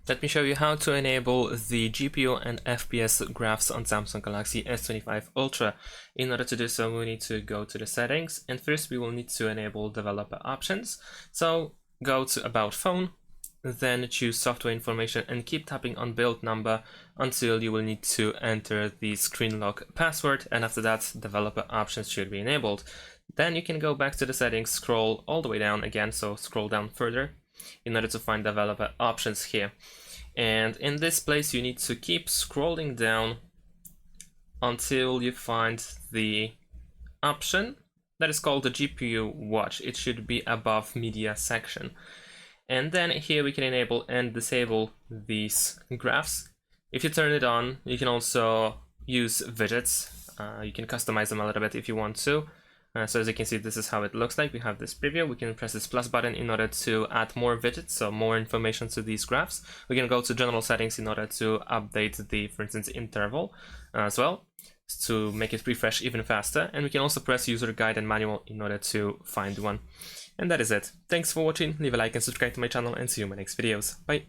Let me show you how to enable the GPU and FPS graphs on Samsung Galaxy S25 Ultra. In order to do so, we need to go to the settings, and first we will need to enable developer options. So go to About Phone, then choose Software Information and keep tapping on build number until you will need to enter the screen lock password, and after that developer options should be enabled. Then you can go back to the settings, scroll all the way down again, so scroll down further in order to find developer options here. And in this place you need to keep scrolling down until you find the option that is called the GPUWatch. It should be above media section. And then here we can enable and disable these graphs. If you turn it on, you can also use widgets. You can customize them a little bit if you want to. So as you can see, this is how it looks like. We have this preview. We can press this plus button in order to add more widgets, so more information to these graphs. We can go to general settings in order to update the, for instance, interval as well, to make it refresh even faster. And we can also press user guide and manual in order to find one. And that is it. Thanks for watching. Leave a like and subscribe to my channel, and see you in my next videos. Bye.